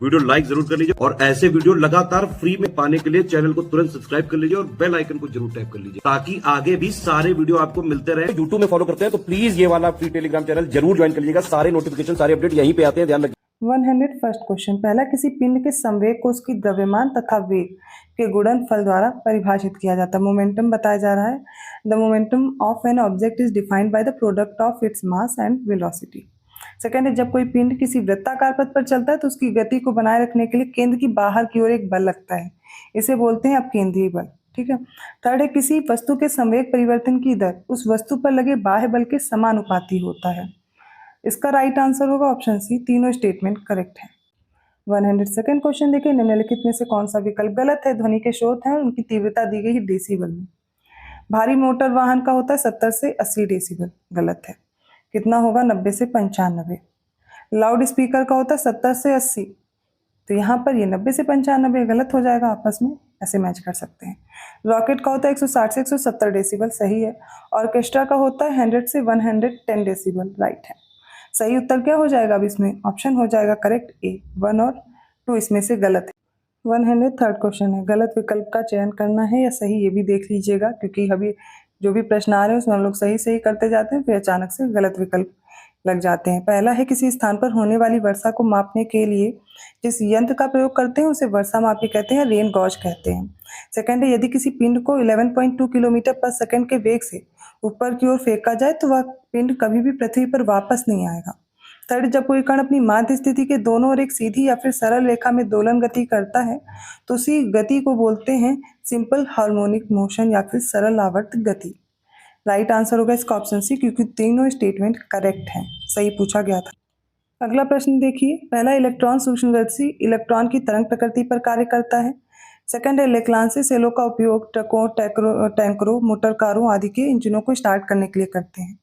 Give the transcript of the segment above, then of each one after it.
Video like जरूर कर लीजिए और ऐसे वीडियो लगातार फ्री में पाने के लिए चैनल को तुरंत सब्सक्राइब कर लीजिए और बेल आइकन को जरूर टैप कर लीजिए ताकि आगे भी सारे वीडियो आपको मिलते रहे। यूट्यूब में फॉलो करते हैं तो प्लीज ये वाला फ्री टेलीग्राम चैनल जरूर ज्वाइन कर लीजिएगा। सारे नोटिफिकेशन सारे अपडेट यहीं पे आते हैं, ध्यान रखिए। 101st क्वेश्चन, पहला, किसी पिंड के संवेग को उसकी द्रव्यमान तथा वेग के गुणनफल द्वारा परिभाषित किया जाता है। मोमेंटम बताया जा रहा है। The momentum of an object is defined by the product of its mass and velocity. Second है, जब कोई पिंड किसी वृत्ताकार पथ पर चलता है तो उसकी गति को बनाए रखने के लिए केंद्र की बाहर की ओर एक बल लगता है, इसे बोलते हैं अपकेंद्रीय बल। ठीक है। थर्ड है, किसी वस्तु के संवेग परिवर्तन की दर उस वस्तु पर लगे बाह्य बल के समानुपाती होता है। इसका राइट आंसर होगा ऑप्शन सी, तीनों स्टेटमेंट करेक्ट है। 102nd क्वेश्चन देखिए, निम्नलिखित में से कौन सा विकल्प गलत है। ध्वनि के स्रोत हैं और उनकी तीव्रता दी गई है डेसिबल में। भारी मोटर वाहन का होता है 70 से 80 डेसिबल, गलत है। कितना होगा, 90 से 95। लाउड स्पीकर का होता है 70 से 80, तो यहाँ पर ये 90 से 95 गलत हो जाएगा, आपस में ऐसे मैच कर सकते हैं। रॉकेट का होता है 160 से 170 डेसिबल, सही है। ऑर्केस्ट्रा का होता है 100 से 110 डेसिबल, राइट है। सही उत्तर क्या हो जाएगा अब इसमें, ऑप्शन हो जाएगा करेक्ट ए, 1 और 2 इसमें से गलत है। 103rd क्वेश्चन है, गलत विकल्प का चयन करना है या सही, ये भी देख लीजिएगा क्योंकि अभी जो भी प्रश्न आ रहे हैं उसमें हम लोग सही सही करते जाते हैं, फिर अचानक से गलत विकल्प लग जाते हैं। पहला है, किसी स्थान पर होने वाली वर्षा को मापने के लिए जिस यंत्र का प्रयोग करते हैं उसे वर्षा मापी कहते हैं, रेन गॉज कहते हैं। सेकंड है, यदि किसी पिंड को 11.2 किलोमीटर पर सेकंड के वेग से ऊपर की ओर फेंका जाए तो वह पिंड कभी भी पृथ्वी पर वापस नहीं आएगा। थर्ड, जब कोई कण अपनी माध्य स्थिति के दोनों ओर एक सीधी या फिर सरल रेखा में दोलन गति करता है तो उसी गति को बोलते हैं सिंपल हार्मोनिक मोशन या फिर सरल आवर्त गति। राइट आंसर होगा इसका ऑप्शन सी, क्योंकि तीनों स्टेटमेंट करेक्ट हैं, सही पूछा गया था। अगला प्रश्न देखिए, पहला, इलेक्ट्रॉन सूक्ष्मदर्शी इलेक्ट्रॉन की तरंग प्रकृति पर कार्य करता है। सेकंड है, लेक्लांसी सेलों का उपयोग ट्रकों, टैंकरों, मोटर कारों आदि के इंजनों को स्टार्ट करने के लिए करते हैं।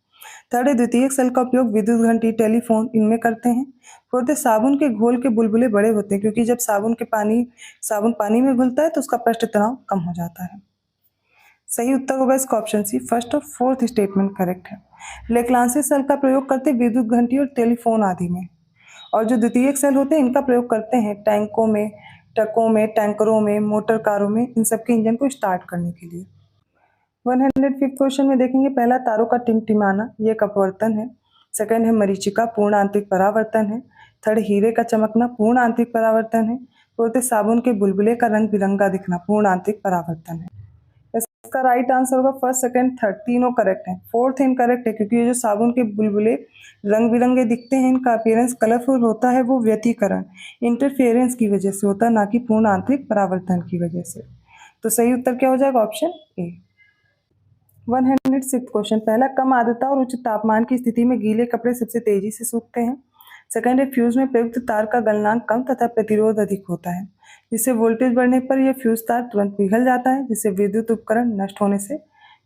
थर्ड है, द्वितीयक सेल का उपयोग विद्युत घंटी, टेलीफोन इनमें करते हैं। फोर्थ है, साबुन के घोल के बुलबुले बड़े होते हैं क्योंकि जब साबुन पानी में घुलता है तो उसका पृष्ठ तनाव कम हो जाता है। सही उत्तर होगा इसका ऑप्शन सी, फर्स्ट और फोर्थ स्टेटमेंट करेक्ट है। लेक्लांसी सेल का प्रयोग करते हैं विद्युत घंटी और टेलीफोन आदि में, और जो द्वितीयक सेल होते हैं इनका प्रयोग करते हैं टैंकों में, ट्रकों में, टैंकरों में, मोटर कारों में, इन सबके इंजन को स्टार्ट करने के लिए। 105th क्वेश्चन में देखेंगे, पहला, तारों का टिमटिमाना, ये एक अपवर्तन है। सेकंड है, मरीचिका, पूर्ण आंतरिक परावर्तन है। थर्ड, हीरे का चमकना, पूर्ण आंतरिक परावर्तन है। फोर्थ है, साबुन के बुलबुले का रंग बिरंगा दिखना, पूर्ण आंतरिक परावर्तन है। इसका राइट आंसर होगा फर्स्ट, सेकंड, थर्ड, तीनों करेक्ट है। फोर्थ इनकरेक्ट है क्योंकि ये जो साबुन के बुलबुले रंग बिरंगे दिखते हैं, इनका अपीयरेंस कलरफुल होता है, वो व्यतिकरण इंटरफेरेंस की वजह से होता है, ना कि पूर्ण आंतरिक परावर्तन की वजह से। तो सही उत्तर क्या हो जाएगा, ऑप्शन ए। 106th क्वेश्चन, पहला, कम आर्द्रता और उच्च तापमान की स्थिति में गीले कपड़े सबसे तेजी से सूखते हैं। सेकंड है, फ्यूज में प्रयुक्त तार का गलनांक कम तथा प्रतिरोध अधिक होता है, जिससे वोल्टेज बढ़ने पर यह फ्यूज तार तुरंत पिघल जाता है, जिससे विद्युत उपकरण नष्ट होने से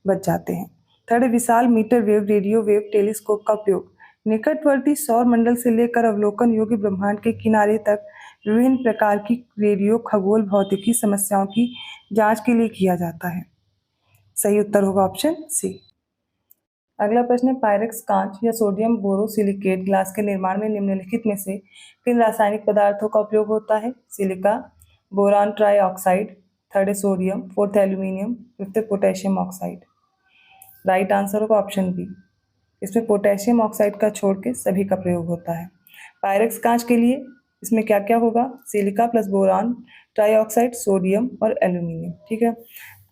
बच जाते हैं। थर्ड है, विशाल metre wave radio wave telescope का उपयोग निकटवर्ती सौर मंडल से लेकर अवलोकन योग्य ब्रह्मांड के किनारे तक विभिन्न प्रकार की रेडियो खगोल भौतिकी समस्याओं की जांच के लिए किया जाता है। सही उत्तर होगा ऑप्शन सी। अगला प्रश्न है, पायरेक्स कांच या सोडियम बोरोसिलिकेट ग्लास के निर्माण में निम्नलिखित में से किन रासायनिक पदार्थों का उपयोग होता है। सिलिका, बोरान ट्राइऑक्साइड, थर्ड है सोडियम, फोर्थ है एल्यूमिनियम, फिफ्थ है पोटेशियम ऑक्साइड। राइट आंसर होगा ऑप्शन बी, इसमें पोटेशियम ऑक्साइड का छोड़ के सभी का प्रयोग होता है। पायरेक्स कांच के लिए इसमें क्या क्या होगा, silica plus boron trioxide, sodium और एल्यूमिनियम। ठीक है।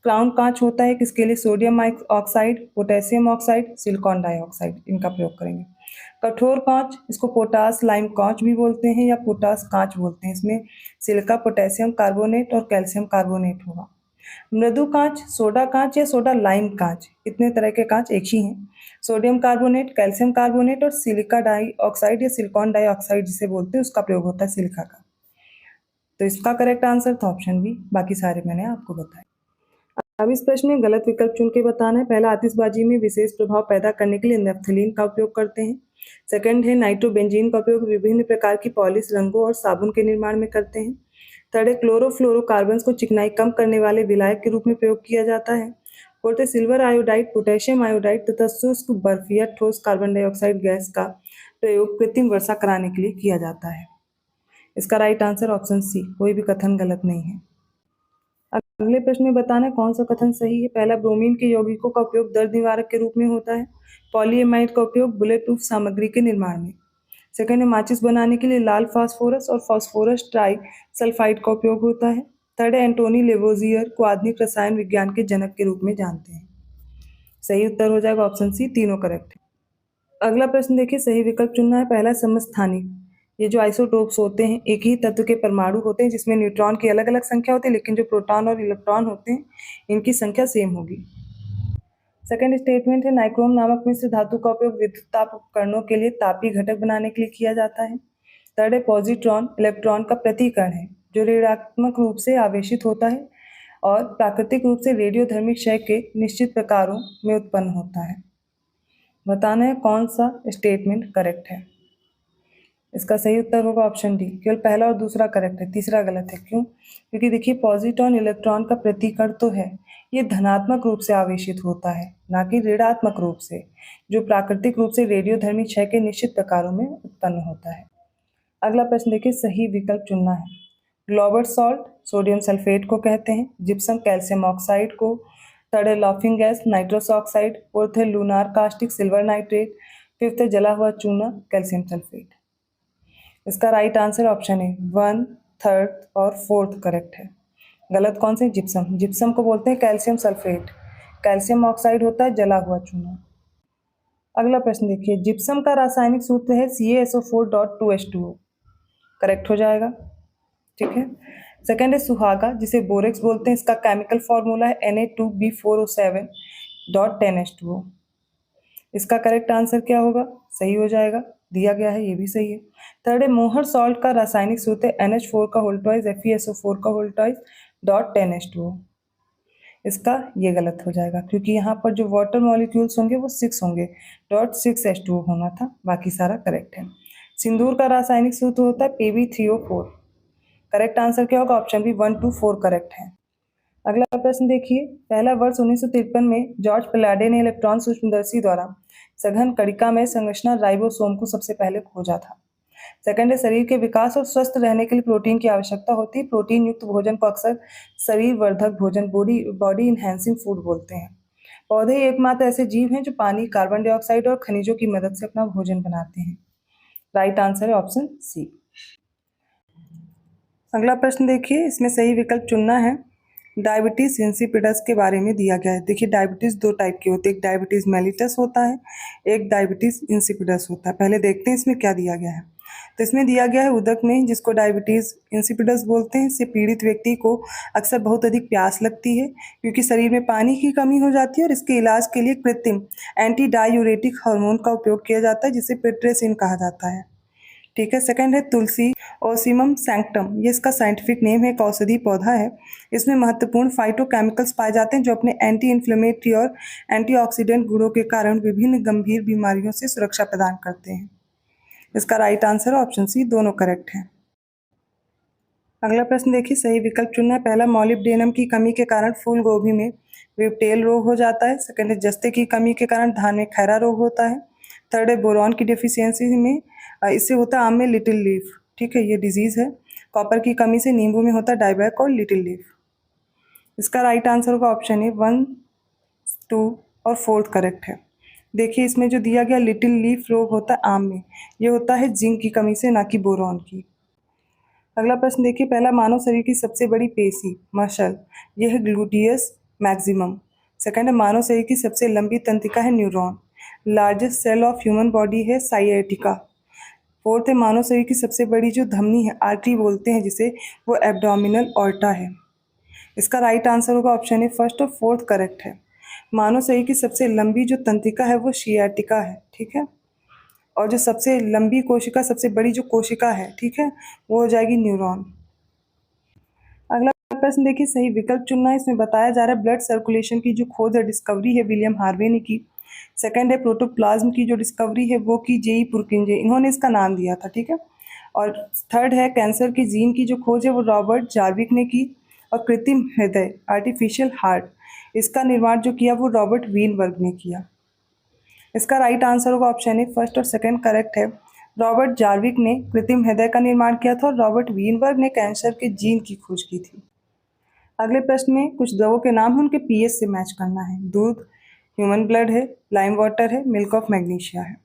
क्राउन कांच होता है किसके लिए, sodium oxide, potassium oxide, silicon dioxide, इनका प्रयोग करेंगे। कठोर कांच, इसको पोटास लाइम कांच भी बोलते हैं या पोटास कांच बोलते हैं, इसमें सिलिका, पोटेशियम कार्बोनेट और कैल्शियम कार्बोनेट होगा। मृदु कांच, सोडा कांच या सोडा लाइम कांच, इतने तरह के कांच एक ही हैं। सोडियम कार्बोनेट, कैल्शियम कार्बोनेट और सिलिका डाइऑक्साइड या सिलिकॉन डाइऑक्साइड जिसे बोलते हैं उसका प्रयोग होता है सिलिका का। तो इसका करेक्ट आंसर था ऑप्शन बी, बाकी सारे मैंने आपको बताए। अब इस प्रश्न में गलत विकल्प चुन के बताना है। पहला, आतिशबाजी में विशेष प्रभाव पैदा करने के लिए नेफ्थलीन का उपयोग करते हैं। सेकंड है, नाइट्रोबेंजीन का उपयोग विभिन्न प्रकार की पॉलिश, रंगों और साबुन के निर्माण में करते हैं। थर्ड है, क्लोरोफ्लोरोकार्बन्स को चिकनाई कम करने वाले विलायक के रूप में प्रयोग किया जाता है। फोर्थ है, सिल्वर आयोडाइड, पोटेशियम आयोडाइड तथा शुष्क बर्फ या ठोस कार्बन डाइऑक्साइड गैस का प्रयोग कृत्रिम वर्षा कराने के लिए किया जाता है। इसका राइट आंसर ऑप्शन सी, कोई भी कथन गलत नहीं है। अगले प्रश्न में बताना है कौन सा कथन सही है। पहला, ब्रोमीन के यौगिकों का उपयोग दर्द निवारक के रूप में होता है। पॉलीएमाइड का उपयोग बुलेट प्रूफ सामग्री के निर्माण में। सेकंड है, माचिस बनाने के लिए लाल फास्फोरस और फास्फोरस ट्राई सल्फाइड का उपयोग होता है। थर्ड है, एंटोनी लेवोजियर को आधुनिक रसायन विज्ञान के जनक के रूप में जानते हैं। सही उत्तर हो जाएगा ऑप्शन सी, तीनों करेक्ट है। अगला प्रश्न देखिए, सही विकल्प चुनना है। पहला, समस्थानिक। ये जो आइसोटोप्स होते हैं, एक ही तत्व के परमाणु होते हैं जिसमें न्यूट्रॉन की अलग अलग संख्या होती है, लेकिन जो प्रोटॉन और इलेक्ट्रॉन होते हैं इनकी संख्या सेम होगी। सेकंड स्टेटमेंट है, नाइक्रोम नामक मिश्र धातु का उपयोग विद्युत ताप उपकरणों के लिए तापीय घटक बनाने के लिए किया जाता है। थर्ड है, पॉजिट्रॉन इलेक्ट्रॉन का प्रतिकरण है जो ऋणात्मक रूप से आवेशित होता है और प्राकृतिक रूप से रेडियोधर्मी क्षय के निश्चित प्रकारों में उत्पन्न होता है। बताना है कौन सा स्टेटमेंट करेक्ट है। इसका सही उत्तर होगा ऑप्शन डी, केवल पहला और दूसरा करेक्ट है, तीसरा गलत है। क्यों? क्योंकि देखिए, पॉजिट्रॉन इलेक्ट्रॉन का प्रतिकरण तो है, ये धनात्मक रूप से आवेशित होता है, ना कि ऋणात्मक रूप से, जो प्राकृतिक रूप से रेडियोधर्मी क्षय के निश्चित प्रकारों में उत्पन्न होता है। अगला प्रश्न देखिए, सही विकल्प चुनना है। ग्लोबल सॉल्ट सोडियम सल्फेट को कहते हैं। जिप्सम कैल्शियम ऑक्साइड को। थर्ड है, laughing gas nitrous oxide. Fourth है, lunar caustic silver nitrate. Fifth है, जला हुआ चूना कैल्शियम सल्फेट। इसका राइट आंसर ऑप्शन है 1, 3 और 4 करेक्ट है। गलत कौन से? जिप्सम। जिप्सम को बोलते हैं कैल्शियम सल्फेट। कैल्शियम ऑक्साइड होता है जला हुआ चूना। अगला प्रश्न देखिए, जिप्सम का रासायनिक सूत्र है CaSO4.2H2O। करेक्ट हो जाएगा, ठीक है। सेकंड है, सुहागा जिसे बोरेक्स बोलते हैं, इसका केमिकल फॉर्मूला है Na2B4O7.10H2O। इसका करेक्ट आंसर क्या होगा? सही हो जाएगा, दिया गया है, ये भी सही है। थर्ड है, मोहर सॉल्ट का रासायनिक सूत्र है NH4 का होल ट्वाइस FeSO4 का होल ट्वाइस .10H2O। इसका ये गलत हो जाएगा क्योंकि यहाँ पर जो वाटर मॉलिक्यूल्स होंगे वो 6 होंगे, .6H2O होना था, बाकी सारा करेक्ट है। सिंदूर का रासायनिक सूत्र होता है Pb3O4। करेक्ट आंसर क्या होगा? ऑप्शन बी 1, 2, 4 करेक्ट है। अगला प्रश्न देखिए, पहला वर्ष 1953 में जॉर्ज पलाडे ने इलेक्ट्रॉन सूक्ष्मदर्शी द्वारा सघन कणिका में संरचना राइबोसोम को सबसे पहले खोजा था। सेकंड है, शरीर के विकास और स्वस्थ रहने के लिए प्रोटीन की आवश्यकता होती है। प्रोटीन युक्त भोजन को अक्सर शरीर वर्धक भोजन बॉडी इनहेंसिंग फूड बोलते हैं। पौधे एकमात्र ऐसे जीव हैं जो पानी, कार्बन डाइऑक्साइड और खनिजों की मदद से अपना भोजन बनाते हैं। राइट आंसर है ऑप्शन सी। अगला प्रश्न देखिए, इसमें सही विकल्प चुनना है। डायबिटीज इंसिपिडस के बारे में दिया गया है। देखिए, डायबिटीज 2 टाइप के होते हैं, एक डायबिटीज मेलिटस होता है, एक डायबिटीज इंसिपिडस होता है। पहले देखते हैं इसमें क्या दिया गया है। तो इसमें दिया गया है, उदक में, जिसको डायबिटीज इंसिपिडस बोलते हैं, इससे पीड़ित व्यक्ति को अक्सर बहुत अधिक प्यास लगती है क्योंकि शरीर में पानी की कमी हो जाती है और इसके इलाज के लिए कृत्रिम एंटी डायूरेटिक हार्मोन का उपयोग किया जाता है जिसे पिट्रेसिन कहा जाता है, ठीक है। सेकंड है, तुलसी ओसिमम सैंक्टम, ये इसका साइंटिफिक नेम है, एक औषधि पौधा है। इसमें महत्वपूर्ण फाइटोकेमिकल्स पाए जाते हैं जो अपने एंटी इन्फ्लेमेटरी और एंटीऑक्सीडेंट गुणों के कारण विभिन्न गंभीर बीमारियों से सुरक्षा प्रदान करते हैं। इसका राइट आंसर ऑप्शन सी, दोनों करेक्ट है। अगला प्रश्न देखिए, सही विकल्प चुनना है। पहला, मॉलिब्डेनम की कमी के कारण फूल गोभी में विपटेल रोग हो जाता है। सेकंड है, जस्ते की कमी के कारण धान में खैरा रोग होता है। थर्ड है, बोरॉन की डेफिशिएंसी में इससे होता है आम में लिटिल लीफ, ठीक है, ये डिजीज़ है। कॉपर की कमी से नींबू में होता है डायबैक और लिटिल लीफ। इसका राइट आंसर होगा ऑप्शन ए 1, 2 और 4 करेक्ट है। देखिए, इसमें जो दिया गया लिटिल लीफ रोग होता है आम में, ये होता है जिंक की कमी से, ना कि बोरॉन की। अगला प्रश्न देखिए, पहला, मानव शरीर की सबसे बड़ी पेशी मसल, यह है ग्लूटियस मैक्सिमम। सेकंड है, मानव शरीर की सबसे लंबी तंत्रिका है neuron. Largest cell of human body है साइएटिका। फोर्थ है, मानव शरीर की सबसे बड़ी जो धमनी है, आर्टरी बोलते हैं जिसे, वो एब्डोमिनल ऑर्टा है। इसका राइट आंसर होगा ऑप्शन ए 1 और 4 करेक्ट है। मानव शरीर की सबसे लंबी जो तंत्रिका है वो सियाटिका है, ठीक है, और जो सबसे लंबी कोशिका, सबसे बड़ी जो कोशिका है, ठीक है, वो हो जाएगी न्यूरॉन। अगला प्रश्न देखिए, सही विकल्प चुनना है। इसमें बताया जा रहा है ब्लड सर्कुलेशन की जो खोज है, डिस्कवरी है, विलियम हार्वे ने की। सेकंड है, प्रोटोप्लाज्म की जो डिस्कवरी है वो की जेई पुरकिंजे, इन्होंने इसका नाम दिया था, ठीक है। और थर्ड है, कैंसर की जीन की जो खोज है वो रॉबर्ट जार्विक ने की। और कृत्रिम हृदय आर्टिफिशियल हार्ट, इसका निर्माण जो किया वो रॉबर्ट वीनबर्ग ने किया। इसका राइट आंसर होगा ऑप्शन ए 1 और 2 करेक्ट है। रॉबर्ट जार्विक ने कृत्रिम हृदय का निर्माण किया था और रॉबर्ट वीनबर्ग ने कैंसर के जीन की खोज की थी। अगले प्रश्न में कुछ द्रवों के नाम है, उनके पीएच से मैच करना है। दूध, ह्यूमन ब्लड है, लाइम वाटर है, मिल्क ऑफ मैग्नीशिया है।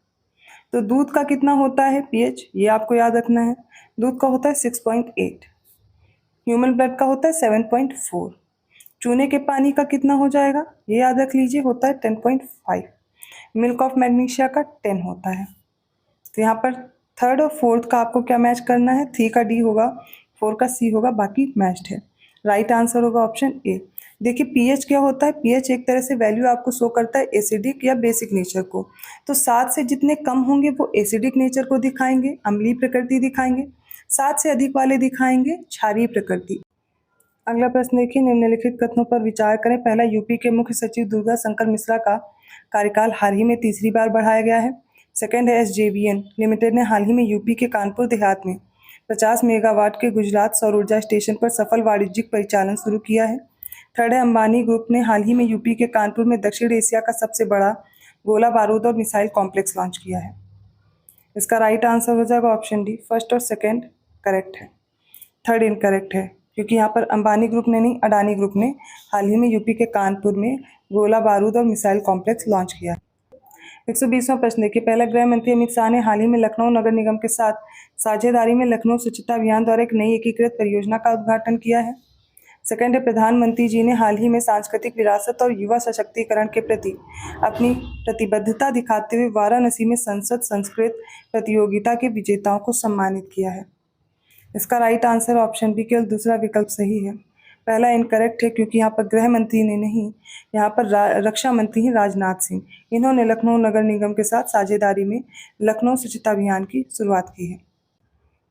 तो दूध का कितना होता है पीएच, ये आपको याद रखना है। दूध का होता है 6.8, ह्यूमन ब्लड का होता है 7.4, चूने के पानी का कितना हो जाएगा ये याद रख लीजिए, होता है 10.5, मिल्क ऑफ मैग्नीशिया का 10 होता है। तो यहाँ पर थर्ड और फोर्थ का आपको क्या मैच करना है, 3 का डी होगा, 4 का सी होगा, बाकी मैच्ड है। राइट आंसर होगा ऑप्शन ए। देखिए पीएच क्या होता है, पीएच एक तरह से वैल्यू आपको शो करता है एसिडिक या बेसिक नेचर को। तो 7 से जितने कम होंगे वो एसिडिक नेचर को दिखाएंगे, अम्लीय प्रकृति दिखाएंगे। 7 से अधिक वाले दिखाएंगे क्षारीय प्रकृति। अगला प्रश्न देखिए, निम्नलिखित कथनों पर विचार करें। पहला, यूपी के मुख्य सचिव दुर्गा शंकर मिश्रा का कार्यकाल हाल ही में तीसरी बार बढ़ाया गया है। सेकंड है, एसजेवीएन लिमिटेड ने हाल ही में यूपी के कानपुर देहात में 50 मेगावाट के गुजरात सौर ऊर्जा स्टेशन पर सफल वाणिज्यिक परिचालन शुरू किया है। थर्ड है, अंबानी ग्रुप ने हाल ही में यूपी के कानपुर में दक्षिण एशिया का सबसे बड़ा गोला बारूद और मिसाइल कॉम्प्लेक्स लॉन्च किया है। इसका राइट आंसर हो जाएगा ऑप्शन डी, फर्स्ट और सेकेंड करेक्ट है, थर्ड इनकरेक्ट है, क्योंकि यहाँ पर अंबानी ग्रुप ने नहीं, अडानी ग्रुप ने हाल ही में यूपी के कानपुर में गोला बारूद और मिसाइल कॉम्प्लेक्स लॉन्च किया। 120वां प्रश्न देखिए, पहला, गृह मंत्री अमित शाह ने हाल ही में लखनऊ नगर निगम के साथ साझेदारी में लखनऊ स्वच्छता अभियान द्वारा एक नई एकीकृत परियोजना का उद्घाटन किया है। सेकंड है, प्रधानमंत्री जी ने हाल ही में सांस्कृतिक विरासत और युवा सशक्तिकरण के प्रति अपनी प्रतिबद्धता दिखाते हुए वाराणसी में संसद संस्कृत प्रतियोगिता के विजेताओं को सम्मानित किया है। इसका राइट आंसर ऑप्शन बी, केवल दूसरा विकल्प सही है, पहला इनकरेक्ट है, क्योंकि यहाँ पर गृह मंत्री ने नहीं, यहाँ पर रक्षा मंत्री हैं राजनाथ सिंह। इन्होंने लखनऊ नगर निगम के साथ साझेदारी में लखनऊ स्वच्छता अभियान की शुरुआत की है।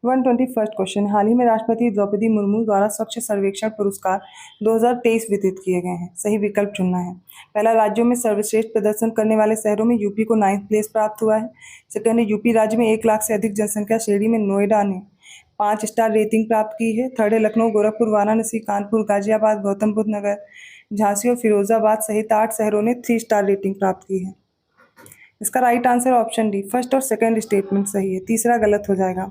121 क्वेश्चन, हाल ही में राष्ट्रपति द्रौपदी मुर्मू द्वारा स्वच्छ सर्वेक्षण पुरस्कार 2023 वितरित किए गए हैं। सही विकल्प चुनना है। पहला, राज्यों में सर्वश्रेष्ठ प्रदर्शन करने वाले शहरों में यूपी को 9th प्लेस प्राप्त हुआ है। सेकंड है, यूपी राज्य में 1 लाख से अधिक जनसंख्या श्रेणी में नोएडा ने 5 स्टार रेटिंग प्राप्त की है। थर्ड है, लखनऊ, गोरखपुर, वाराणसी, कानपुर, गाजियाबाद, गौतम बुद्ध नगर, झांसी और फिरोजाबाद सहित 8 शहरों ने 3 स्टार रेटिंग प्राप्त की है। इसका right answer option D, first और सेकंड स्टेटमेंट सही है, तीसरा गलत हो जाएगा,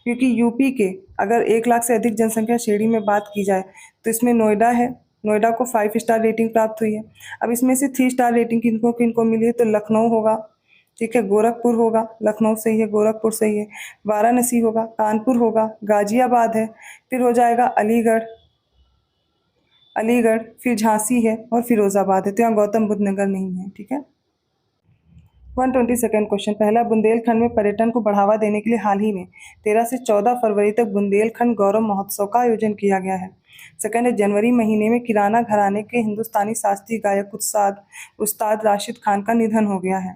क्योंकि यूपी के अगर 1 लाख से अधिक जनसंख्या श्रेणी में बात की जाए तो इसमें नोएडा है, नोएडा को 5 स्टार रेटिंग प्राप्त हुई है। अब इसमें से 3 स्टार रेटिंग किनको किनको मिली है, तो लखनऊ होगा, ठीक है, गोरखपुर होगा, लखनऊ सही है, गोरखपुर सही है, वाराणसी होगा, कानपुर होगा, गाजियाबाद है, फिर हो जाएगा अलीगढ़, फिर झांसी है और फिरोजाबाद है, तो यहाँ गौतम बुद्ध नगर नहीं है, ठीक है। 122nd क्वेश्चन, पहला, बुंदेलखंड में पर्यटन को बढ़ावा देने के लिए हाल ही में 13 से 14 फरवरी तक बुंदेलखंड गौरव महोत्सव का आयोजन किया गया है। सेकंड है, जनवरी महीने में किराना घराने के हिंदुस्तानी शास्त्रीय गायक उस्ताद राशिद खान का निधन हो गया है।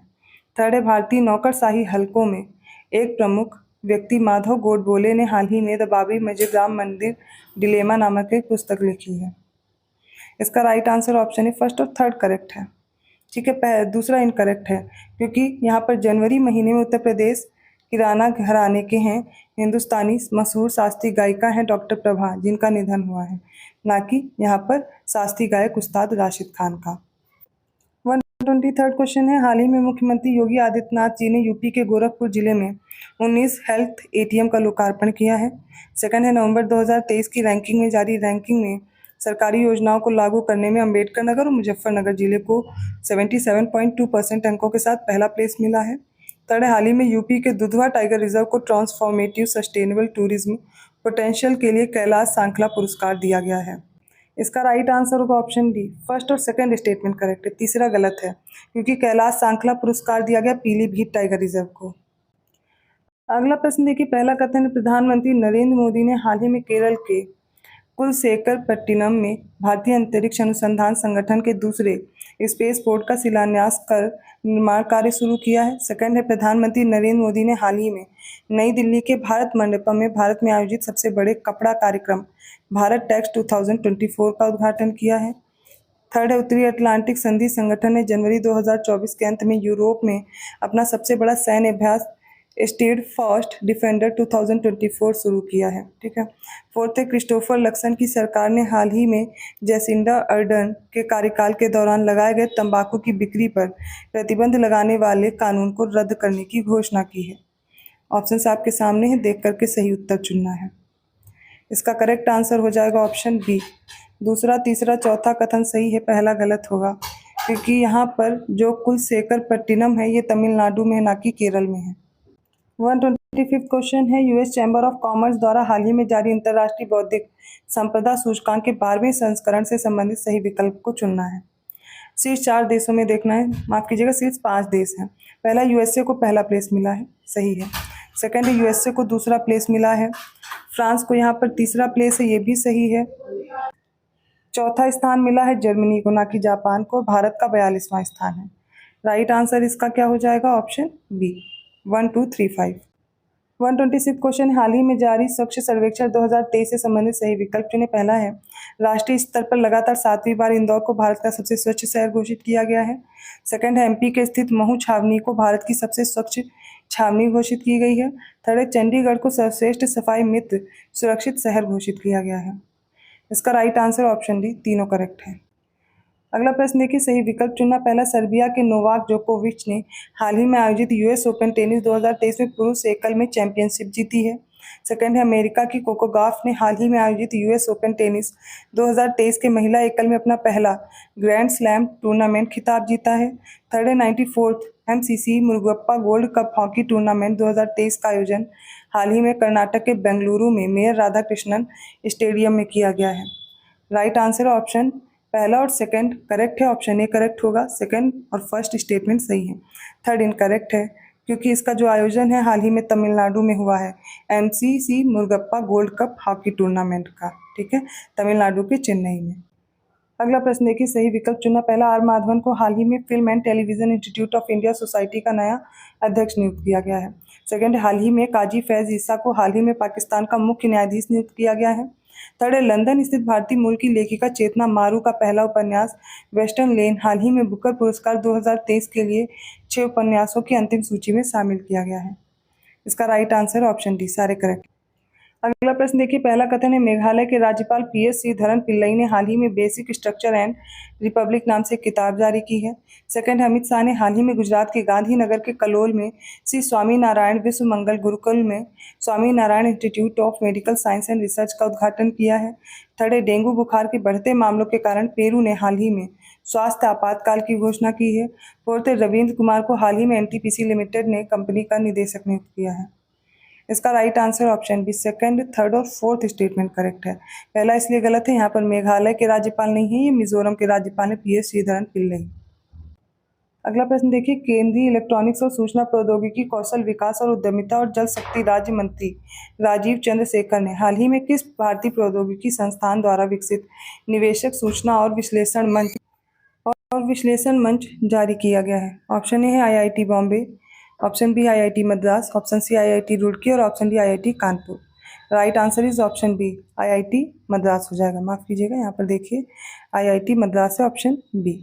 थर्ड है, भारतीय नौकरशाही हलकों में एक प्रमुख व्यक्ति माधव गोडबोले ने हाल ही में द बाबरी मस्जिद राम मंदिर डिलेमा नामक एक पुस्तक लिखी है। इसका राइट आंसर ऑप्शन है फर्स्ट और थर्ड करेक्ट है, ठीक है, दूसरा इनकरेक्ट है, क्योंकि यहाँ पर जनवरी महीने में उत्तर प्रदेश किराना घराने के हैं हिंदुस्तानी मशहूर शास्त्रीय गायिका हैं डॉक्टर प्रभा, जिनका निधन हुआ है, ना कि यहाँ पर शास्त्रीय गायक उस्ताद राशिद खान का। 123rd क्वेश्चन है, हाल ही में मुख्यमंत्री योगी आदित्यनाथ जी ने यूपी के गोरखपुर जिले में 19 हेल्थ एटीएम का लोकार्पण किया है। सेकंड है, नवंबर 2023 की रैंकिंग में जारी रैंकिंग में सरकारी योजनाओं को लागू करने में अंबेडकर नगर और मुजफ्फरनगर जिले को 77.2% अंकों के साथ पहला प्लेस मिला है। थर्ड है, हाल ही में यूपी के दुधवा टाइगर रिजर्व को ट्रांसफॉर्मेटिव सस्टेनेबल टूरिज्म पोटेंशियल के लिए कैलाश सांखला पुरस्कार दिया गया है। इसका राइट आंसर होगा ऑप्शन डी, फर्स्ट और सेकंड स्टेटमेंट करेक्ट है, तीसरा गलत है, क्योंकि कैलाश सांखला पुरस्कार दिया गया पीलीभीत टाइगर रिजर्व को। अगला प्रश्न देखिए, पहला कथन है, प्रधानमंत्री नरेंद्र मोदी ने हाल ही में केरल के कुलशेखरपट्टिनम में भारतीय अंतरिक्ष अनुसंधान संगठन के दूसरे स्पेस पोर्ट का शिलान्यास कर निर्माण कार्य शुरू किया है। सेकंड है, प्रधानमंत्री नरेंद्र मोदी ने हाल ही में नई दिल्ली के भारत मंडपम में भारत में आयोजित सबसे बड़े कपड़ा कार्यक्रम भारत टेक्स 2024 का उद्घाटन किया है। थर्ड है, उत्तरी अटलांटिक संधि संगठन ने जनवरी 2024 के अंत में यूरोप में अपना सबसे बड़ा सैन्य अभ्यास स्टेडफास्ट डिफेंडर 2024 शुरू किया है, ठीक है। फोर्थ है, क्रिस्टोफर लक्सन की सरकार ने हाल ही में जैसिंडा अर्डर्न के कार्यकाल के दौरान लगाए गए तंबाकू की बिक्री पर प्रतिबंध लगाने वाले कानून को रद्द करने की घोषणा की है। ऑप्शन आपके सामने है, देख करके सही उत्तर चुनना है। इसका करेक्ट आंसर हो जाएगा ऑप्शन बी। दूसरा, तीसरा, चौथा कथन सही है, पहला गलत होगा, क्योंकि यहाँ पर जो कुलशेखर पट्टिनम है ये तमिलनाडु में है, ना कि केरल में है। 125 क्वेश्चन है, यूएस चैम्बर ऑफ कॉमर्स द्वारा हाल ही में जारी अंतर्राष्ट्रीय बौद्धिक संपदा सूचकांक के 12वें संस्करण से संबंधित सही विकल्प को चुनना है। शीर्ष 4 देशों में देखना है, माफ कीजिएगा शीर्ष 5 देश हैं। पहला, यूएसए को पहला प्लेस मिला है, सही है। सेकंड, यूएसए को दूसरा प्लेस मिला है। फ्रांस को यहाँ पर तीसरा प्लेस है, ये भी सही है। चौथा स्थान मिला है जर्मनी को, ना कि जापान को। भारत का 42वां स्थान है। राइट आंसर इसका क्या हो जाएगा? Option B, 1 2 3 5। 126 क्वेश्चन, हाल ही में जारी स्वच्छ सर्वेक्षण 2023 से संबंधित सही विकल्प चुने। पहला है, राष्ट्रीय स्तर पर लगातार 7वीं बार इंदौर को भारत का सबसे स्वच्छ शहर घोषित किया गया है। सेकंड है, एमपी के स्थित महू छावनी को भारत की सबसे स्वच्छ छावनी घोषित की गई है। थर्ड है, चंडीगढ़ को सर्वश्रेष्ठ सफाई मित्र सुरक्षित शहर घोषित किया गया है। इसका राइट आंसर ऑप्शन डी, तीनों करेक्ट है। अगला प्रश्न देखिए, सही विकल्प चुनना। पहला, सर्बिया के नोवाक जोकोविच ने हाल ही में आयोजित यूएस ओपन टेनिस 2023 में पुरुष एकल में चैंपियनशिप जीती है। सेकंड है, अमेरिका की कोको गॉफ ने हाल ही में आयोजित यूएस ओपन टेनिस 2023 के महिला एकल में अपना पहला ग्रैंड स्लैम टूर्नामेंट खिताब जीता है। थर्ड है, 94th MCC Murugappa gold cup hockey tournament 2023 का आयोजन हाल ही में कर्नाटक के बेंगलुरु में मेयर राधाकृष्णन स्टेडियम में किया गया है। राइट आंसर ऑप्शन पहला और सेकंड करेक्ट है। ऑप्शन ए करेक्ट होगा, सेकंड और फर्स्ट स्टेटमेंट सही है। थर्ड इनकरेक्ट है, क्योंकि इसका जो आयोजन है हाल ही में तमिलनाडु में हुआ है, MCC Murugappa gold cup hockey tournament का, ठीक है, तमिलनाडु के चेन्नई में। अगला प्रश्न देखिए, सही विकल्प चुना। पहला, आर माधवन को हाल ही में film and television institute of India society का नया अध्यक्ष नियुक्त किया गया है। सेकंड, हाल ही में काजी फैज ईसा को हाल ही में पाकिस्तान का मुख्य न्यायाधीश नियुक्त किया गया है। थर्ड है, लंदन स्थित भारतीय मूल की लेखिका चेतना मारू का पहला उपन्यास वेस्टर्न लेन हाल ही में बुकर पुरस्कार 2023 के लिए 6 उपन्यासों की अंतिम सूची में शामिल किया गया है। इसका राइट आंसर ऑप्शन डी, सारे करेक्ट। अगला प्रश्न देखिए, पहला कथन है, मेघालय के राज्यपाल PS श्रीधरन पिल्लई ने हाल ही में बेसिक स्ट्रक्चर एंड रिपब्लिक नाम से एक किताब जारी की है। सेकंड, अमित शाह ने हाल ही में गुजरात के गांधीनगर के कलोल में श्री स्वामी नारायण विश्व मंगल गुरुकुल में Swami Narayan institute of medical science and research का उद्घाटन किया है। थर्ड है, डेंगू बुखार के बढ़ते मामलों के कारण पेरू ने हाल ही में स्वास्थ्य आपातकाल की घोषणा की है। फोर्थ है, रविंद्र कुमार को हाल ही में NTPC लिमिटेड ने कंपनी का निदेशक नियुक्त किया है। इसका right answer option B, second, third और फोर्थ स्टेटमेंट करेक्ट है। पहला इसलिए गलत है, यहाँ पर मेघालय के राज्यपाल नहीं है, ये मिजोरम के राज्यपाल है PS श्रीधरन पिल्लई। अगला प्रश्न देखिए, केंद्रीय इलेक्ट्रॉनिक्स और सूचना प्रौद्योगिकी, कौशल विकास और उद्यमिता और जल शक्ति राज्य मंत्री राजीव चंद्रशेखर ने हाल ही में किस भारतीय प्रौद्योगिकी संस्थान द्वारा विकसित निवेशक सूचना और विश्लेषण मंच जारी किया गया है? ऑप्शन ए है IIT Bombay, option B IIT Madras, option C IIT Roorkee और option D IIT Kanpur. Right answer is option B, IIT Madras हो जाएगा। माफ कीजिएगा, यहाँ पर देखिए IIT मद्रास है, ऑप्शन बी।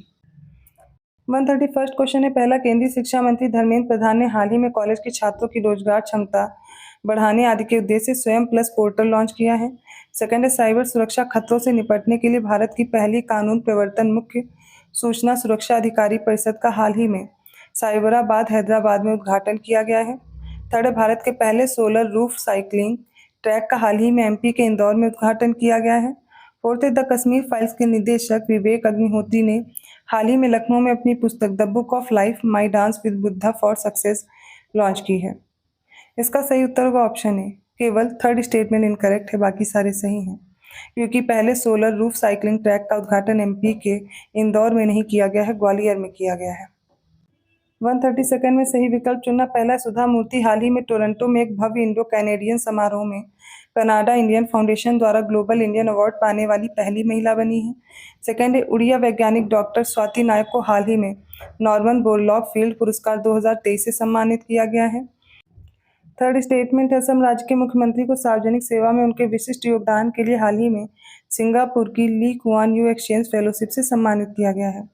131 क्वेश्चन है, पहला, केंद्रीय शिक्षा मंत्री धर्मेंद्र प्रधान ने हाल ही में कॉलेज के छात्रों की रोजगार क्षमता बढ़ाने आदि के उद्देश्य से स्वयं प्लस पोर्टल लॉन्च किया है। सेकंड है, साइबर सुरक्षा खतरों से निपटने के लिए भारत की पहली कानून प्रवर्तन मुख्य सूचना सुरक्षा अधिकारी परिषद का हाल ही में साइबराबाद हैदराबाद में उद्घाटन किया गया है। थर्ड है, भारत के पहले सोलर रूफ साइकिलिंग ट्रैक का हाल ही में MP के इंदौर में उद्घाटन किया गया है। फोर्थ है, द कश्मीर फाइल्स के निदेशक विवेक अग्निहोत्री ने हाल ही में लखनऊ में अपनी पुस्तक the book of life my dance with Buddha for success launch की है। इसका सही उत्तर होगा ऑप्शन ए, केवल थर्ड स्टेटमेंट इनकरेक्ट है, बाकी सारे सही हैं, क्योंकि पहले सोलर रूफ साइकिलिंग ट्रैक का उद्घाटन MP के इंदौर में नहीं किया गया है, ग्वालियर में किया गया है। 132 में सही विकल्प चुनना। पहला, सुधा मूर्ति हाल ही में टोरंटो में एक भव्य इंडो कैनेडियन समारोह में कनाडा इंडियन फाउंडेशन द्वारा ग्लोबल इंडियन अवार्ड पाने वाली पहली महिला बनी है। सेकंड है, उड़िया वैज्ञानिक डॉक्टर स्वाति नायक को हाल ही में नॉर्मन बोरलॉग फील्ड पुरस्कार 2023 से सम्मानित किया गया है। थर्ड स्टेटमेंट है, असम राज्य के मुख्यमंत्री को सार्वजनिक सेवा में उनके विशिष्ट योगदान के लिए हाल ही में सिंगापुर की Lee Kuan Yew exchange fellowship से सम्मानित किया गया है।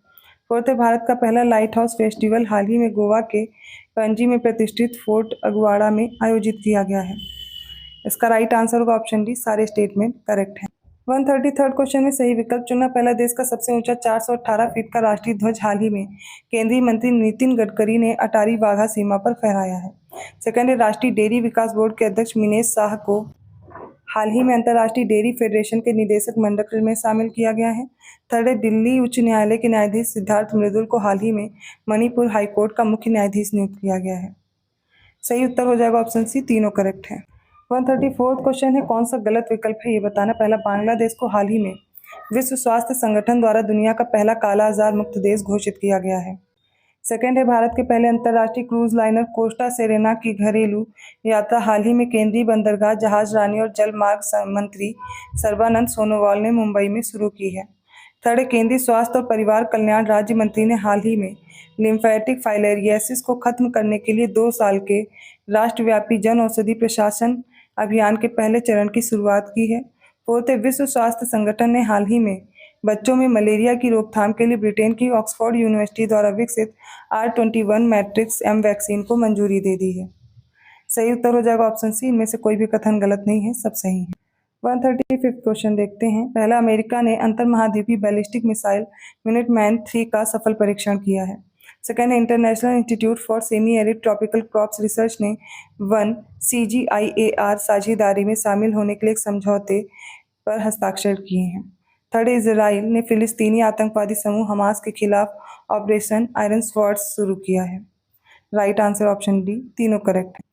फोर्थ है, भारत का पहला लाइट हाउस फेस्टिवल हाल ही में गोवा के पणजी में प्रतिष्ठित फोर्ट अगुआड़ा में आयोजित किया गया है। इसका राइट आंसर होगा ऑप्शन डी, सारे स्टेटमेंट करेक्ट हैं। 133 क्वेश्चन में सही विकल्प चुनना। पहला, देश का सबसे ऊंचा 418 फीट का राष्ट्रीय ध्वज हाल ही में केंद्रीय मंत्री नितिन गडकरी ने अटारी वाघा सीमा पर फहराया है। सेकंड है, राष्ट्रीय डेयरी विकास बोर्ड के अध्यक्ष मिनेश शाह को हाल ही में अंतर्राष्ट्रीय डेयरी फेडरेशन के निदेशक मंडल में शामिल किया गया है। थर्ड है, दिल्ली उच्च न्यायालय के न्यायाधीश सिद्धार्थ मृदुल को हाल ही में मणिपुर हाईकोर्ट का मुख्य न्यायाधीश नियुक्त किया गया है। सही उत्तर हो जाएगा ऑप्शन सी, तीनों करेक्ट है। 134 क्वेश्चन है, कौन सा गलत विकल्प है ये बताना। पहला, बांग्लादेश को हाल ही में विश्व स्वास्थ्य संगठन द्वारा दुनिया का पहला काला आजार मुक्त देश घोषित किया गया है। सेकंड है, भारत के पहले अंतर्राष्ट्रीय क्रूज लाइनर कोस्टा सेरेना की घरेलू यात्रा हाल ही में केंद्रीय बंदरगाह, जहाज रानी और जल मार्ग मंत्री सर्बानंद सोनोवाल ने मुंबई में शुरू की है। थर्ड है, केंद्रीय स्वास्थ्य और परिवार कल्याण राज्य मंत्री ने हाल ही में लिम्फेटिक फाइलेरियासिस को खत्म करने के लिए 2 साल के राष्ट्रव्यापी जन औषधि प्रशासन अभियान के पहले चरण की शुरुआत की है। फोर्थ है, विश्व स्वास्थ्य संगठन ने हाल ही में बच्चों में मलेरिया की रोकथाम के लिए ब्रिटेन की ऑक्सफोर्ड यूनिवर्सिटी द्वारा विकसित R21 मैट्रिक्स M वैक्सीन को मंजूरी दे दी है। सही उत्तर हो जाएगा ऑप्शन सी, इनमें से कोई भी कथन गलत नहीं है, सब सही है। 135 क्वेश्चन देखते हैं। पहला, अमेरिका ने अंतर्महाद्वीपीय बैलिस्टिक मिसाइल मिनटमैन 3 का सफल परीक्षण किया है। Second, international institute for semi arid tropical crops research ने 1 CGIAR साझेदारी में शामिल होने के लिए एक समझौते पर हस्ताक्षर किए हैं। थर्ड, इजराइल ने फिलिस्तीनी आतंकवादी समूह हमास के खिलाफ ऑपरेशन आयरन स्वॉर्ड शुरू किया है। राइट आंसर ऑप्शन डी, तीनों करेक्ट है।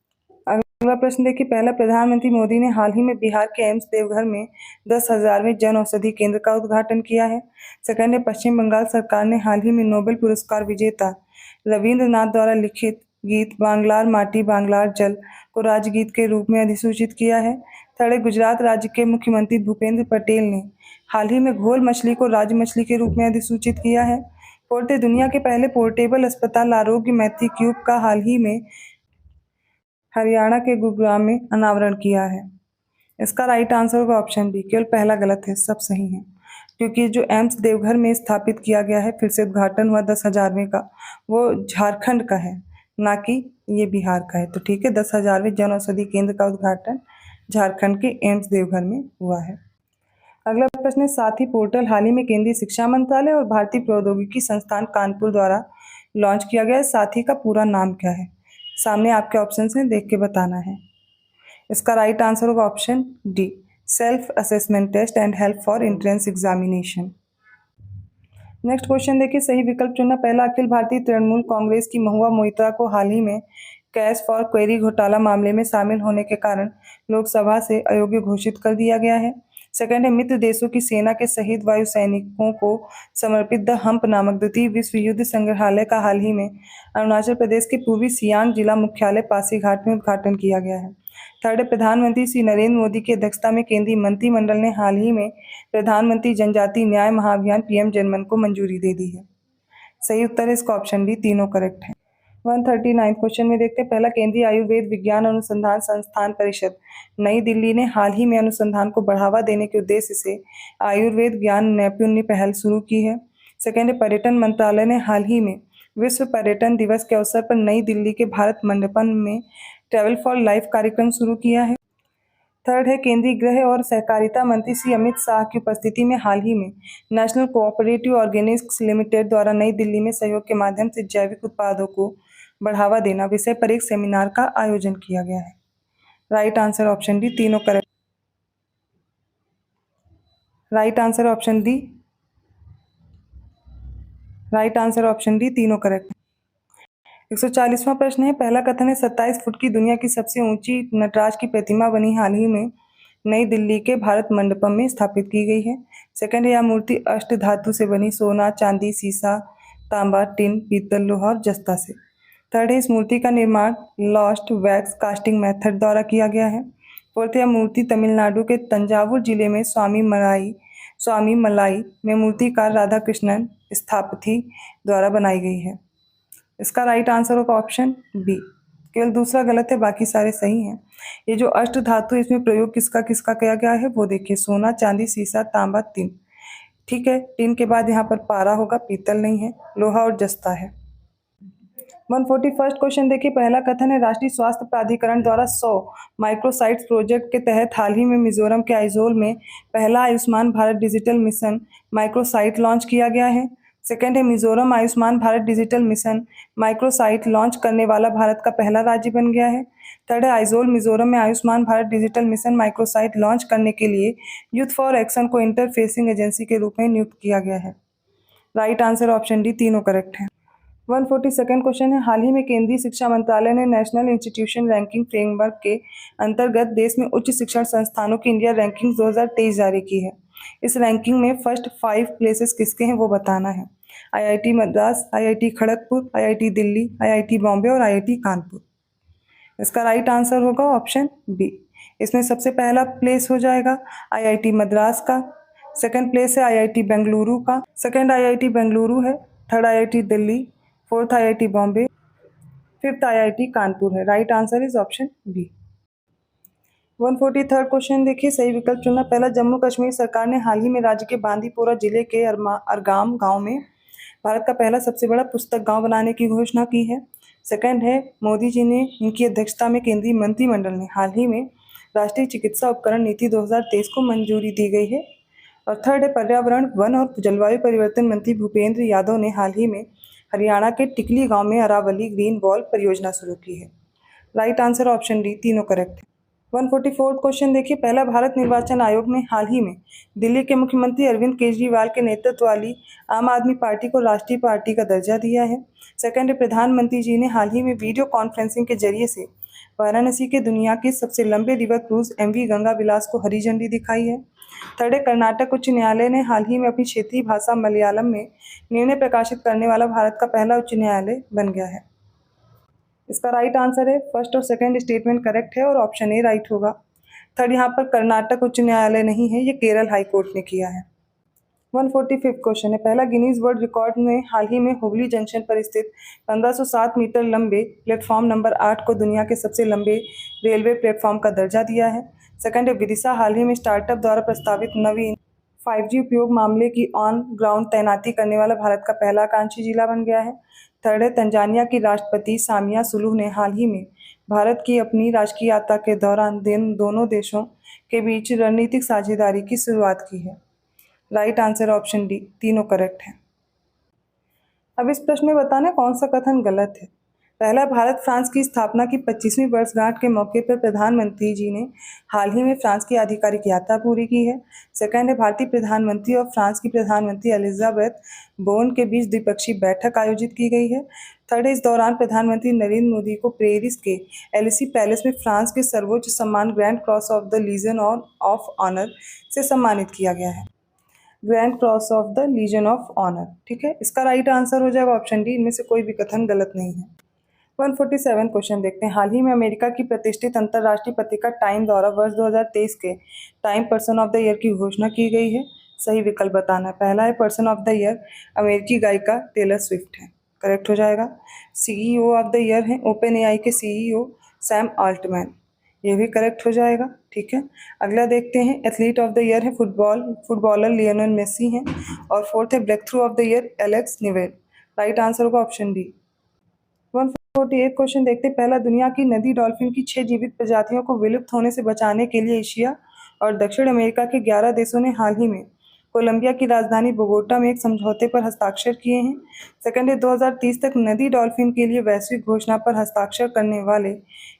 अगला प्रश्न देखिए। पहला, प्रधानमंत्री मोदी ने हाल ही में बिहार के एम्स देवघर में 10,000वें जन औषधि केंद्र का उद्घाटन किया है। सेकंड है, पश्चिम बंगाल सरकार ने हाल ही में नोबेल पुरस्कार विजेता रविंद्रनाथ द्वारा लिखित गीत बांग्लार माटी बांग्लार जल को राजगीत के रूप में अधिसूचित किया है। थर्ड है, गुजरात राज्य के मुख्यमंत्री भूपेंद्र पटेल ने हाल ही में घोल मछली को राज्य मछली के रूप में अधिसूचित किया है। फोर्थ है, दुनिया के पहले पोर्टेबल अस्पताल आरोग्य मैत्री क्यूब का हाल ही में हरियाणा के गुरुग्राम में अनावरण किया है। इसका राइट आंसर होगा ऑप्शन बी, केवल पहला गलत है, सब सही है। क्योंकि जो एम्स देवघर में स्थापित किया गया है, फिर से उद्घाटन हुआ 10,000वें का, वो झारखंड का है, ना कि ये बिहार का है। तो ठीक है, 10,000वें जन औषधि केंद्र का उद्घाटन झारखंड के एम्स देवघर में हुआ है। अगला प्रश्न है, साथी पोर्टल हाल ही में केंद्रीय शिक्षा मंत्रालय और भारतीय प्रौद्योगिकी संस्थान कानपुर द्वारा लॉन्च किया गया है। साथी का पूरा नाम क्या है? सामने आपके ऑप्शन हैं, देख के बताना है। इसका राइट आंसर होगा option D, self assessment test and help for entrance examination. Next question देखिए, सही विकल्प चुनना। पहला, अखिल भारतीय तृणमूल कांग्रेस की महुआ मोइत्रा को हाल ही में कैश फॉर क्वेरी घोटाला मामले में शामिल होने के कारण लोकसभा से अयोग्य घोषित कर दिया गया है। सेकंड है, मित्र देशों की सेना के शहीद वायु सैनिकों को समर्पित द हम्प नामक द्वितीय विश्व युद्ध संग्रहालय का हाल ही में अरुणाचल प्रदेश के पूर्वी सियांग जिला मुख्यालय पासीघाट में उद्घाटन किया गया है। थर्ड है, प्रधानमंत्री श्री नरेंद्र मोदी की अध्यक्षता में केंद्रीय मंत्रिमंडल ने हाल ही में प्रधानमंत्री जनजातीय न्याय महाअभियान PM जनमन को मंजूरी दे दी है। सही उत्तर है इसका ऑप्शन डी, तीनों करेक्ट है। 139 क्वेश्चन में देखते हैं। पहला, केंद्रीय आयुर्वेद विज्ञान अनुसंधान संस्थान परिषद नई दिल्ली ने हाल ही में अनुसंधान को बढ़ावा देने के उद्देश्य से आयुर्वेद ज्ञान नैपुण्य पहल शुरू की है। सेकेंड है, पर्यटन मंत्रालय ने हाल ही में विश्व पर्यटन दिवस के अवसर पर नई दिल्ली के भारत मंडपम में ट्रैवल फॉर लाइफ कार्यक्रम शुरू किया है। थर्ड है, केंद्रीय गृह और सहकारिता मंत्री श्री अमित शाह की उपस्थिति में हाल ही में नेशनल कोऑपरेटिव ऑर्गेनिक्स लिमिटेड द्वारा नई दिल्ली में सहयोग के माध्यम से जैविक उत्पादों को बढ़ावा देना विषय पर एक सेमिनार का आयोजन किया गया है। राइट आंसर ऑप्शन डी, तीनों correct. Right answer option D, right answer option D, तीनों करेक्ट। 140वां प्रश्न है। पहला कथन है, 27 फुट की दुनिया की सबसे ऊंची नटराज की प्रतिमा बनी हाल ही में नई दिल्ली के भारत मंडपम में स्थापित की गई है। सेकंड है, यह मूर्ति अष्ट धातु से बनी सोना, चांदी, सीसा, तांबा, टिन, पीतल, लोहा और जस्ता से। थर्ड है, इस मूर्ति का निर्माण लॉस्ट वैक्स कास्टिंग मेथड द्वारा किया गया है। फोर्थ, यह मूर्ति तमिलनाडु के तंजावुर जिले में स्वामी मलाई में मूर्तिकार राधा कृष्णन स्थापति द्वारा बनाई गई है। इसका राइट आंसर होगा ऑप्शन बी, केवल दूसरा गलत है, बाकी सारे सही हैं। ये जो अष्ट धातु, इसमें प्रयोग किसका किसका किया गया है वो देखिए, सोना, चांदी, सीसा, तांबा, टिन। ठीक है, टिन के बाद यहाँ पर पारा होगा, पीतल नहीं है, लोहा और जस्ता है। 141 क्वेश्चन देखिए, पहला कथन है राष्ट्रीय स्वास्थ्य प्राधिकरण द्वारा 100 माइक्रोसाइट्स प्रोजेक्ट के तहत हाल ही में मिजोरम के आइजोल में पहला Ayushman Bharat digital mission microsite launch किया गया है। सेकंड है Mizoram Ayushman Bharat digital mission microsite launch करने वाला भारत का पहला राज्य बन गया है। थर्ड है आइजोल मिजोरम में Ayushman Bharat digital mission microsite launch करने के लिए यूथ फॉर एक्शन को इंटरफेसिंग एजेंसी के रूप में नियुक्त किया गया है। राइट आंसर ऑप्शन डी, तीनों करेक्ट है। 142 क्वेश्चन है, हाल ही में केंद्रीय शिक्षा मंत्रालय ने नेशनल इंस्टीट्यूशन रैंकिंग फ्रेमवर्क के अंतर्गत देश में उच्च शिक्षण संस्थानों की इंडिया रैंकिंग 2023 जारी की है। इस रैंकिंग में फर्स्ट 5 प्लेसेस किसके हैं वो बताना है। IIT Madras, IIT Kharagpur, IIT Delhi, IIT Bombay और आईआईटी कानपुर। इसका राइट आंसर होगा ऑप्शन बी। इसमें सबसे पहला प्लेस हो जाएगा आईआईटी मद्रास का, सेकंड प्लेस है आईआईटी बेंगलुरु का, सेकंड आईआईटी बेंगलुरु है, third IIT Delhi, fourth IIT Bombay, fifth IIT Kanpur है। Right answer is option B. 143 question देखिए, सही विकल्प चुनना। पहला, जम्मू कश्मीर सरकार ने हाल ही में राज्य के बांदीपोरा जिले के अरगाम गांव में भारत का पहला सबसे बड़ा पुस्तक गांव बनाने की घोषणा की है। सेकंड है, मोदी जी ने उनकी अध्यक्षता में केंद्रीय मंत्रिमंडल ने हाल ही में राष्ट्रीय चिकित्सा उपकरण नीति 2023 को मंजूरी दी गई है। और थर्ड है, पर्यावरण वन और जलवायु परिवर्तन मंत्री भूपेंद्र यादव ने हाल ही में हरियाणा के टिकली गांव में अरावली ग्रीन वॉल परियोजना शुरू की है। राइट आंसर ऑप्शन डी, तीनों करेक्ट है। 144 क्वेश्चन देखिए, पहला, भारत निर्वाचन आयोग ने हाल ही में दिल्ली के मुख्यमंत्री अरविंद केजरीवाल के नेतृत्व वाली आम आदमी पार्टी को राष्ट्रीय पार्टी का दर्जा दिया है। सेकंड है, प्रधानमंत्री जी ने हाल ही में वीडियो कॉन्फ्रेंसिंग के जरिए से वाराणसी के दुनिया के सबसे लंबे रिवर क्रूज MV गंगा विलास को हरी झंडी दिखाई है। थर्ड है, कर्नाटक उच्च न्यायालय ने हाल ही में अपनी क्षेत्रीय भाषा मलयालम में निर्णय प्रकाशित करने वाला भारत का पहला उच्च न्यायालय बन गया है। इसका राइट आंसर है, फर्स्ट और सेकंड स्टेटमेंट करेक्ट है और ऑप्शन ए राइट होगा। थर्ड, यहाँ पर कर्नाटक उच्च न्यायालय नहीं है, ये केरल हाई कोर्ट ने किया है। 145 क्वेश्चन है, पहला, गिनीज वर्ल्ड रिकॉर्ड ने हाल ही में हुगली जंक्शन पर स्थित 1507 मीटर लंबे प्लेटफॉर्म नंबर 8 को दुनिया के सबसे लंबे रेलवे प्लेटफॉर्म का दर्जा दिया है। सेकंड है, विदिशा हाल ही में स्टार्टअप द्वारा प्रस्तावित नवीन 5G उपयोग मामले की ऑन ग्राउंड तैनाती करने वाला भारत का पहला आकांक्षी जिला बन गया है। थर्ड है, तंजानिया की राष्ट्रपति सामिया सुलूह ने हाल ही में भारत की अपनी राजकीय यात्रा के दौरान दोनों देशों के बीच रणनीतिक साझेदारी की शुरुआत की है। राइट आंसर ऑप्शन डी, तीनों करेक्ट है। अब इस प्रश्न में बताना कौन सा कथन गलत है। पहला, भारत फ्रांस की स्थापना की 25वीं वर्षगांठ के मौके पर प्रधानमंत्री जी ने हाल ही में फ्रांस की आधिकारिक यात्रा पूरी की है। सेकंड है, भारतीय प्रधानमंत्री और फ्रांस की प्रधानमंत्री एलिजाबेथ बोन के बीच द्विपक्षीय बैठक आयोजित की गई है। थर्ड है, इस दौरान प्रधानमंत्री नरेंद्र मोदी को पेरिस के एलिसी पैलेस में फ्रांस के सर्वोच्च सम्मान Grand Cross of the Legion of Honour से सम्मानित किया गया है। Grand Cross of the Legion of Honour, ठीक है। इसका राइट आंसर हो जाएगा ऑप्शन डी, इनमें से कोई भी कथन गलत नहीं है। 147 क्वेश्चन देखते हैं, हाल ही में अमेरिका की प्रतिष्ठित अंतर्राष्ट्रीय पत्रिका टाइम द्वारा वर्ष 2023 के time person of the year की घोषणा की गई है। सही विकल्प बताना है। पहला है, पर्सन ऑफ द ईयर अमेरिकी गायिका टेलर स्विफ्ट है, करेक्ट हो जाएगा। CEO ऑफ द ईयर है ओपन AI के CEO सैम ऑल्टमैन, ये भी करेक्ट हो जाएगा, ठीक है। अगला देखते हैं, एथलीट ऑफ द ईयर है फुटबॉलर लियोनेल मेसी हैं। और फोर्थ है, breakthrough of the year Alex Newell. Right answer होगा ऑप्शन डी। 148 क्वेश्चन देखते हैं, पहला, दुनिया की नदी डॉल्फिन की 6 जीवित प्रजातियों को विलुप्त होने से बचाने के लिए एशिया और दक्षिण अमेरिका के 11 देशों ने हाल ही में कोलंबिया की राजधानी बोगोटा में एक समझौते पर हस्ताक्षर किए हैं। सेकंड है, 2030 तक नदी डॉल्फिन के लिए वैश्विक घोषणा पर हस्ताक्षर करने वाले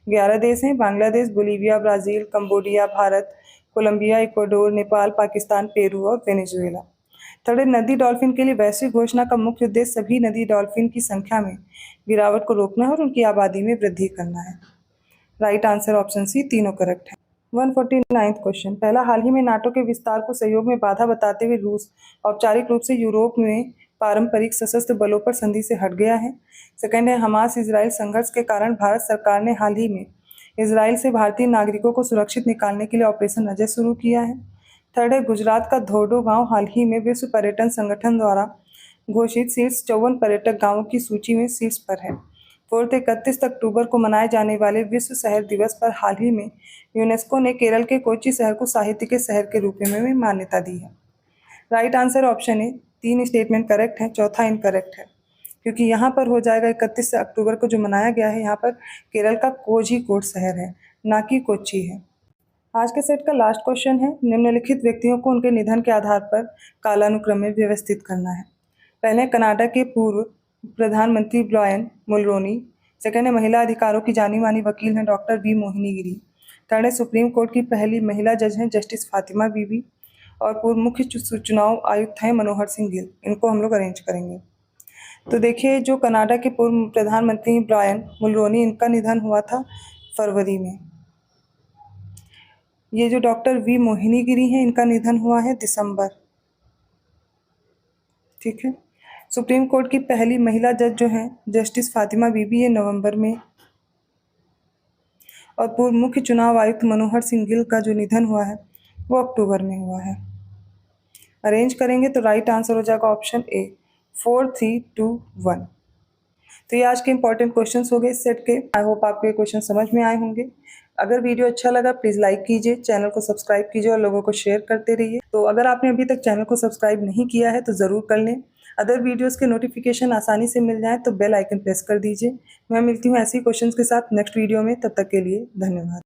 11 देश हैं, Bangladesh, Bolivia, Brazil, Cambodia, Bharat, Colombia, Ecuador, Nepal, Pakistan, Peru और वेनेजुएला। थर्ड है, नदी डॉल्फिन के लिए वैश्विक घोषणा का मुख्य उद्देश्य सभी नदी डॉल्फिन की संख्या में गिरावट को रोकना है और उनकी आबादी में वृद्धि करना है। राइट आंसर ऑप्शन सी, तीनों करेक्ट है। 149 क्वेश्चन, पहला, हाल ही में नाटो के विस्तार को सहयोग में बाधा बताते हुए रूस औपचारिक रूप से यूरोप में पारंपरिक सशस्त्र बलों पर संधि से हट गया है। सेकंड है, हमास इजराइल संघर्ष के कारण भारत सरकार ने हाल ही में इजराइल से भारतीय नागरिकों को सुरक्षित निकालने के लिए ऑपरेशन अजय शुरू किया है। थर्ड है, गुजरात का धोर्डो गांव हाल ही में विश्व पर्यटन संगठन द्वारा घोषित शीर्ष 54 पर्यटक गांवों की सूची में शीर्ष पर है। फोर्थ, 31 अक्टूबर को मनाए जाने वाले विश्व शहर दिवस पर हाल ही में यूनेस्को ने केरल के कोच्चि शहर को साहित्य के शहर के रूप में मान्यता दी है। Right answer option A, 3 statement correct है, चौथा इनकरेक्ट है। क्योंकि यहाँ पर हो जाएगा 31 अक्टूबर को जो मनाया गया है, यहाँ पर केरल का कोझिकोड शहर है, ना कि कोच्चि है। आज के सेट का लास्ट क्वेश्चन है, निम्नलिखित व्यक्तियों को उनके निधन के आधार पर कालानुक्रम में व्यवस्थित करना है। पहले कनाडा के पूर्व प्रधानमंत्री ब्रायन मुलरोनी, सेकंड है महिला अधिकारों की जानी मानी वकील हैं डॉक्टर वी मोहिनी गिरी, थर्ड है सुप्रीम कोर्ट की पहली महिला जज हैं जस्टिस फातिमा बीबी, और पूर्व मुख्य चुनाव आयुक्त हैं मनोहर सिंह गिल। इनको हम लोग अरेंज करेंगे। तो देखिए, जो कनाडा के पूर्व प्रधानमंत्री ब्रायन मुलरोनी, इनका निधन हुआ था फरवरी में। ये जो डॉक्टर वी मोहिनी गिरी हैं, इनका निधन हुआ है दिसंबर। ठीक है। सुप्रीम कोर्ट की पहली महिला जज जो हैं जस्टिस फातिमा बीबी, ये नवंबर में। और पूर्व मुख्य चुनाव आयुक्त मनोहर सिंह गिल का जो निधन हुआ है वो अक्टूबर में हुआ है। अरेंज करेंगे तो राइट आंसर हो जाएगा ऑप्शन ए, 4, 3, 2, 1। तो ये आज के इंपॉर्टेंट क्वेश्चंस हो गए इस सेट के। आई होप आपको ये क्वेश्चन समझ में आए होंगे। अगर वीडियो अच्छा लगा प्लीज़ लाइक कीजिए, चैनल को सब्सक्राइब कीजिए और लोगों को शेयर करते रहिए। तो अगर आपने अभी तक चैनल को सब्सक्राइब नहीं किया है तो ज़रूर कर लें। अदर वीडियोस के नोटिफिकेशन आसानी से मिल जाए तो बेल आइकन प्रेस कर दीजिए। मैं मिलती हूँ ऐसे ही क्वेश्चंस के साथ नेक्स्ट वीडियो में। तब तक के लिए धन्यवाद।